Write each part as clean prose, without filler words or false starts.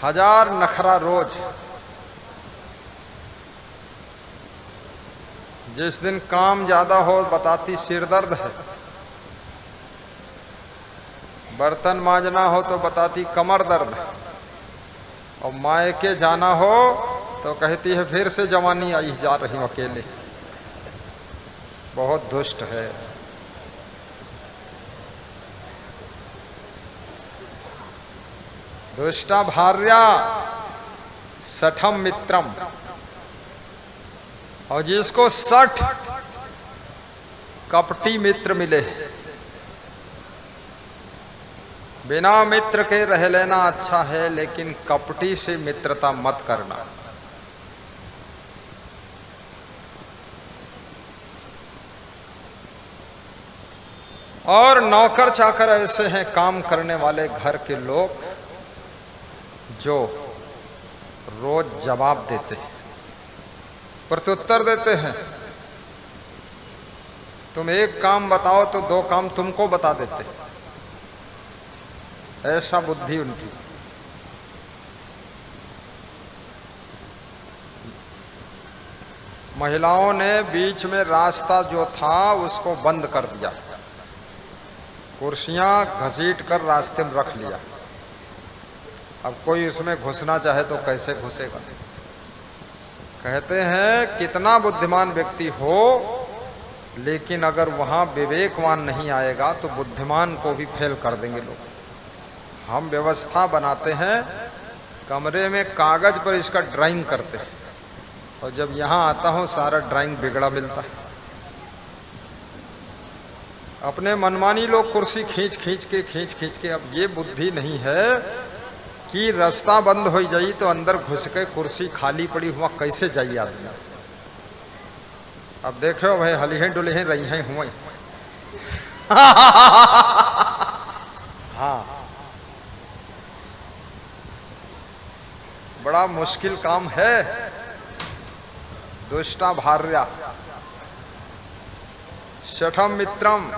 हजार नखरा रोज। जिस दिन काम ज्यादा हो बताती सिर दर्द है, बर्तन मांजना हो तो बताती कमर दर्द है, और मायके जाना हो तो कहती है फिर से जवानी आई, जा रही हूं अकेले। बहुत दुष्ट है। दुष्टा भार्या सठम मित्रम। और जिसको 60 कपटी मित्र मिले, बिना मित्र के रह लेना अच्छा है, लेकिन कपटी से मित्रता मत करना। और नौकर चाकर ऐसे हैं, काम करने वाले घर के लोग, जो रोज जवाब देते हैं, प्रत्युत्तर देते हैं। तुम एक काम बताओ तो 2 काम तुमको बता देते। ऐसा बुद्धि उनकी। महिलाओं ने बीच में रास्ता जो था उसको बंद कर दिया, कुर्सियां घसीट कर रास्ते में रख लिया। अब कोई उसमें घुसना चाहे तो कैसे घुसेगा। कहते हैं कितना बुद्धिमान व्यक्ति हो, लेकिन अगर वहां विवेकवान नहीं आएगा तो बुद्धिमान को भी फेल कर देंगे लोग। हम व्यवस्था बनाते हैं, कमरे में कागज पर इसका ड्राइंग करते हैं, और जब यहां आता हूं सारा ड्राइंग बिगड़ा मिलता है। अपने मनमानी लोग कुर्सी खींच खींच के, अब ये बुद्धि नहीं है कि रास्ता बंद हो जाई तो अंदर घुस के कुर्सी खाली पड़ी हुआ कैसे जाइए आदमी। अब देखो भाई हलिहें डुलिहें रही हैं हुआ। हाँ, बड़ा मुश्किल काम है। दुष्टा भार्या शठम मित्रम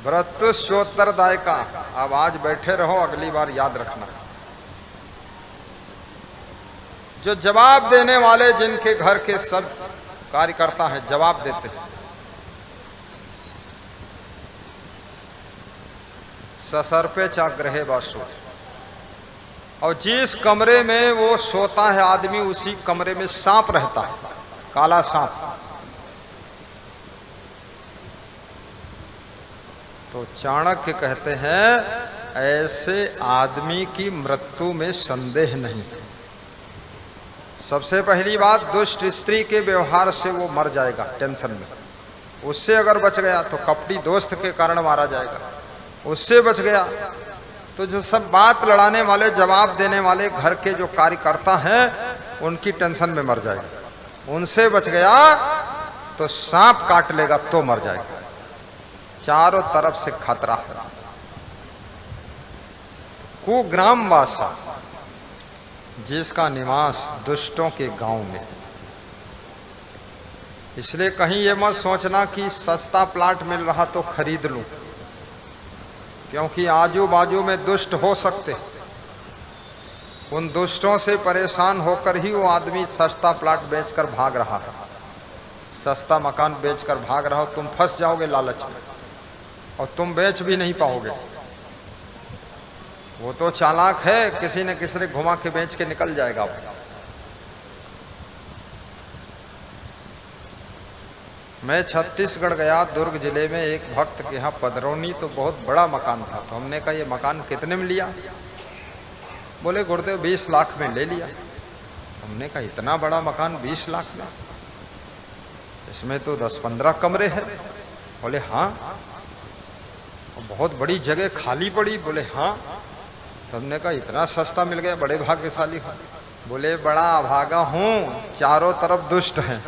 भ्रतुश्चोत्तरदायिका। अब आज बैठे रहो, अगली बार याद रखना। जो जवाब देने वाले, जिनके घर के सब कार्यकर्ता हैं, जवाब देते हैं। ससर्पे चाग्रहे वासु। और जिस कमरे में वो सोता है आदमी, उसी कमरे में सांप रहता है, काला सांप। तो चाणक्य कहते हैं ऐसे आदमी की मृत्यु में संदेह नहीं। सबसे पहली बात, दुष्ट स्त्री के व्यवहार से वो मर जाएगा टेंशन में। उससे अगर बच गया तो कपटी दोस्त के कारण मारा जाएगा। उससे बच गया तो जो सब बात लड़ाने वाले, जवाब देने वाले घर के जो कार्यकर्ता हैं, उनकी टेंशन में मर जाएगा। उनसे बच गया तो सांप काट लेगा तो मर जाएगा। चारों तरफ से खतरा है। कुग्राम वासा, जिसका निवास दुष्टों के गांव में। इसलिए कहीं ये मत सोचना कि सस्ता प्लाट मिल रहा तो खरीद लूं, क्योंकि आजू बाजू में दुष्ट हो सकते। उन दुष्टों से परेशान होकर ही वो आदमी सस्ता प्लाट बेचकर भाग रहा है, सस्ता मकान बेचकर भाग रहा हो। तुम फंस जाओगे लालच में, और तुम बेच भी नहीं पाओगे। वो तो चालाक है, किसी न किसी ने घुमा के बेच के निकल जाएगा वो। मैं छत्तीसगढ़ गया, दुर्ग जिले में एक भक्त के यहाँ पदरौनी, तो बहुत बड़ा मकान था। तो हमने कहा ये मकान कितने में लिया? बोले गुरुदेव 20 लाख में ले लिया। हमने कहा इतना बड़ा मकान 20 लाख में? इसमें तो 10-15 कमरे हैं। बोले हाँ। बहुत बड़ी जगह खाली पड़ी? बोले हाँ। तो हमने कहा इतना सस्ता मिल गया, बड़े भाग्यशाली हो। बोले बड़ा अभागा हूँ, चारों तरफ दुष्ट हैं।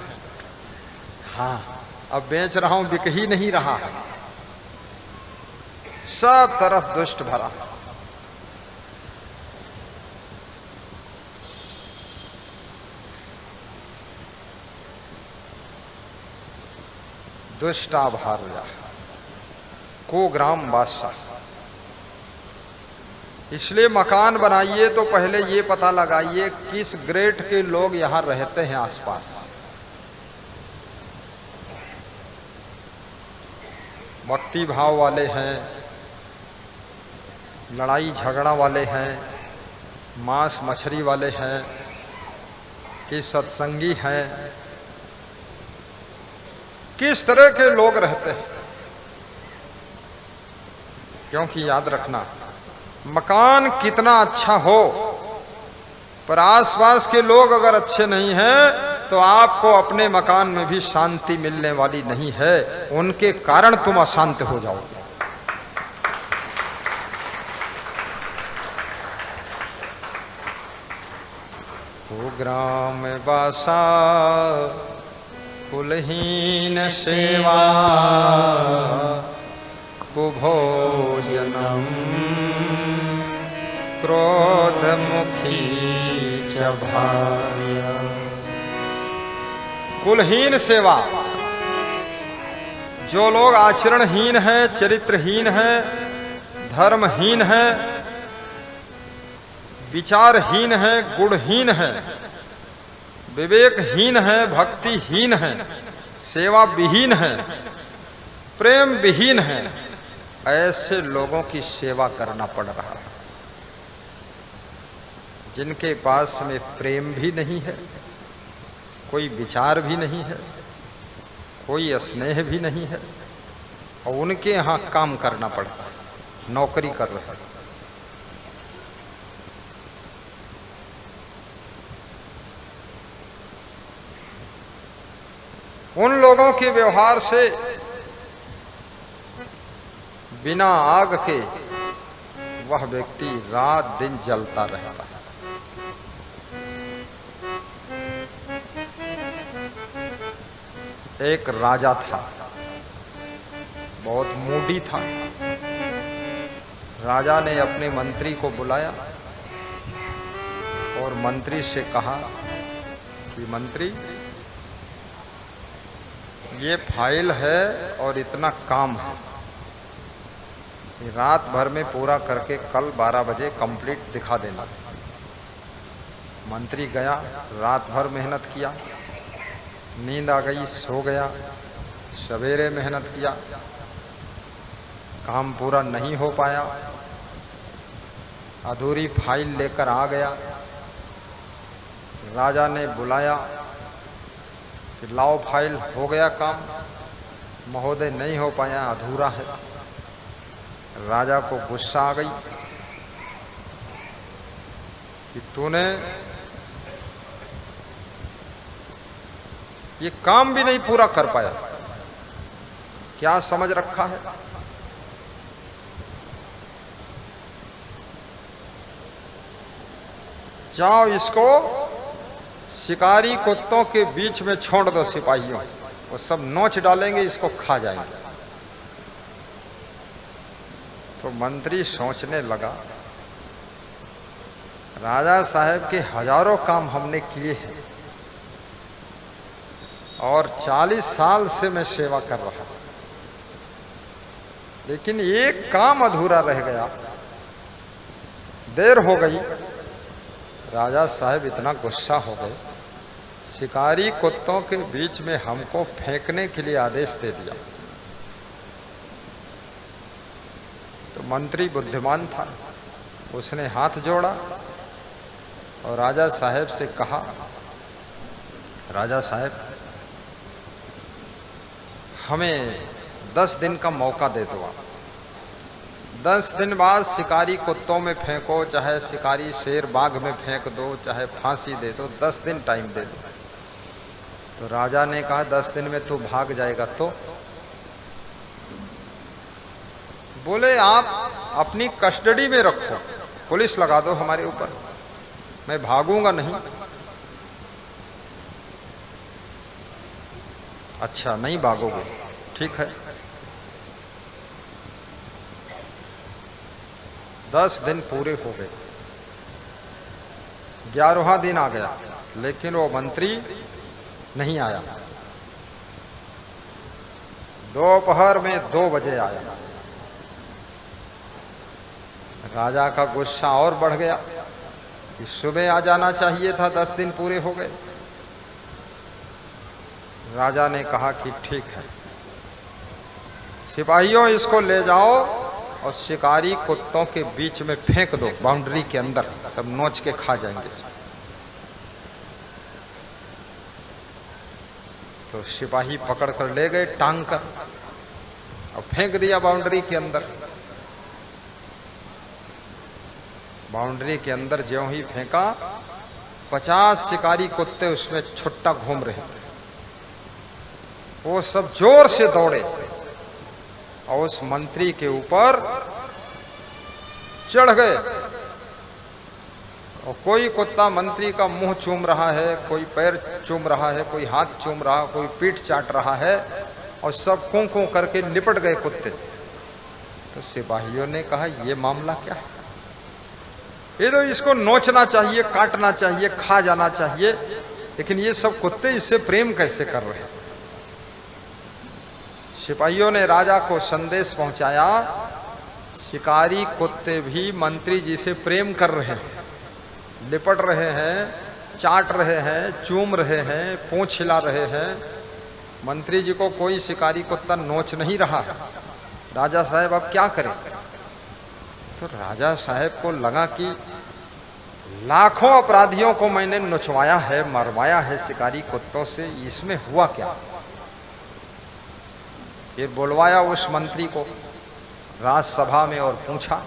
हाँ, अब बेच रहा हूं, बिक ही नहीं रहा है, सब तरफ दुष्ट भरा। दुष्टा भार्या कुग्राम वासा। इसलिए मकान बनाइए तो पहले ये पता लगाइए किस ग्रेड के लोग यहां रहते हैं आसपास। भक्ति भाव वाले हैं, लड़ाई झगड़ा वाले हैं, मांस मछली वाले हैं, कि सत्संगी हैं, किस तरह के लोग रहते हैं। क्योंकि याद रखना, मकान कितना अच्छा हो पर आसपास के लोग अगर अच्छे नहीं हैं तो आपको अपने मकान में भी शांति मिलने वाली नहीं है, उनके कारण तुम अशांत हो जाओगे। ग्राम बासा कुलहीन सेवा कुभोजनम क्रोध मुखी च भार्या। कुलहीन सेवा, जो लोग आचरणहीन हैं, चरित्रहीन हैं, धर्महीन हैं, विचारहीन है, गुणहीन है, विवेकहीन है, भक्तिहीन है, सेवा विहीन है, प्रेम विहीन है, ऐसे लोगों की सेवा करना पड़ रहा है। जिनके पास में प्रेम भी नहीं है, कोई विचार भी नहीं है, कोई स्नेह भी नहीं है, और उनके यहाँ काम करना पड़ता है, नौकरी कर रहे हैं। उन लोगों के व्यवहार से बिना आग के वह व्यक्ति रात दिन जलता रहता है। एक राजा था, बहुत मूडी था। राजा ने अपने मंत्री को बुलाया और मंत्री से कहा कि मंत्री, ये फाइल है और इतना काम है, रात भर में पूरा करके कल 12 बजे कंप्लीट दिखा देना। मंत्री गया, रात भर मेहनत किया, नींद आ गई, सो गया। सवेरे मेहनत किया, काम पूरा नहीं हो पाया, अधूरी फाइल लेकर आ गया। राजा ने बुलाया कि लाओ फाइल, हो गया काम? महोदय नहीं हो पाया, अधूरा है। राजा को गुस्सा आ गई कि तूने ये काम भी नहीं पूरा कर पाया, क्या समझ रखा है? जाओ इसको शिकारी कुत्तों के बीच में छोड़ दो सिपाहियों, वो सब नोच डालेंगे, इसको खा जाएंगे। तो मंत्री सोचने लगा, राजा साहब के हजारों काम हमने किए हैं और 40 साल से मैं सेवा कर रहा हूं, लेकिन एक काम अधूरा रह गया, देर हो गई। राजा साहब इतना गुस्सा हो गए, शिकारी कुत्तों के बीच में हमको फेंकने के लिए आदेश दे दिया। तो मंत्री बुद्धिमान था, उसने हाथ जोड़ा और राजा साहब से कहा, राजा साहब हमें 10 दिन का मौका दे दो आप। 10 दिन बाद शिकारी कुत्तों में फेंको, चाहे शिकारी शेर बाघ में फेंक दो, चाहे फांसी दे दो, 10 दिन टाइम दे दो। तो राजा ने कहा 10 दिन में तू भाग जाएगा तो? बोले आप अपनी कस्टडी में रखो, पुलिस लगा दो हमारे ऊपर, मैं भागूंगा नहीं। अच्छा नहीं भागोगे, ठीक है। 10 दिन पूरे हो गए, 11वां दिन आ गया, लेकिन वो मंत्री नहीं आया। दोपहर में 2 बजे आया। राजा का गुस्सा और बढ़ गया कि सुबह आ जाना चाहिए था, 10 दिन पूरे हो गए। राजा ने कहा कि ठीक है, सिपाहियों इसको ले जाओ और शिकारी कुत्तों के बीच में फेंक दो, बाउंड्री के अंदर, सब नोच के खा जाएंगे। तो सिपाही पकड़ कर ले गए टांग कर और फेंक दिया बाउंड्री के अंदर। बाउंड्री के अंदर ज्यों ही फेंका, 50 शिकारी कुत्ते उसमें छुट्टा घूम रहे थे। वो सब जोर से दौड़े और उस मंत्री के ऊपर चढ़ गए। और कोई कुत्ता मंत्री का मुंह चूम रहा है, कोई पैर चूम रहा है, कोई हाथ चूम रहा, कोई पीठ चाट रहा है, और सब कूं कूं करके निपट गए कुत्ते। तो सिपाहियों ने कहा, यह मामला क्या है? ये तो इसको नोचना चाहिए, काटना चाहिए, खा जाना चाहिए, लेकिन ये सब कुत्ते इससे प्रेम कैसे कर रहे हैं? सिपाहियों ने राजा को संदेश पहुंचाया, शिकारी कुत्ते भी मंत्री जी से प्रेम कर रहे हैं, लिपट रहे हैं, चाट रहे हैं, चूम रहे हैं, पूंछ हिला रहे हैं। मंत्री जी को कोई शिकारी कुत्ता नोच नहीं रहा है। राजा साहब अब क्या करें? तो राजा साहब को लगा कि लाखों अपराधियों को मैंने नोचवाया है, मरवाया है शिकारी कुत्तों से, इसमें हुआ क्या? ये बुलवाया उस मंत्री को राजसभा में और पूछा,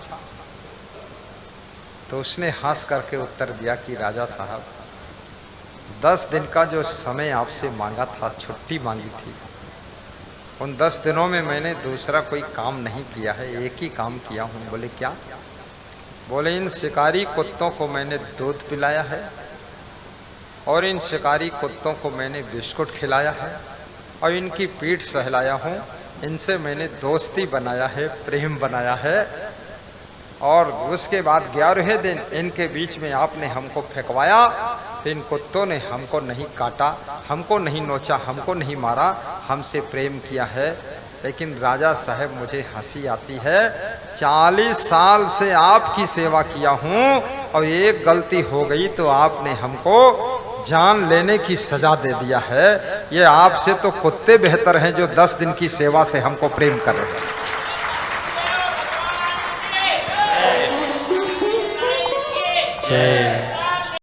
तो उसने हंस करके उत्तर दिया कि राजा साहब, 10 दिन का जो समय आपसे मांगा था, छुट्टी मांगी थी, उन 10 दिनों में मैंने दूसरा कोई काम नहीं किया है, एक ही काम किया हूँ। बोले क्या? बोले इन शिकारी कुत्तों को मैंने दूध पिलाया है, और इन शिकारी कुत्तों को मैंने बिस्कुट खिलाया है, और इनकी पीठ सहलाया हूँ, इनसे मैंने दोस्ती बनाया है, प्रेम बनाया है। और उसके बाद 11वें दिन इनके बीच में आपने हमको फेंकवाया, तो इन कुत्तों ने हमको नहीं काटा, हमको नहीं नोचा, हमको नहीं मारा, हमसे प्रेम किया है। लेकिन राजा साहब मुझे हंसी आती है, 40 साल से आपकी सेवा किया हूँ, और एक गलती हो गई तो आपने हमको जान लेने की सजा दे दिया है। ये आपसे तो कुत्ते बेहतर हैं जो 10 दिन की सेवा से हमको प्रेम कर रहे हैं। जय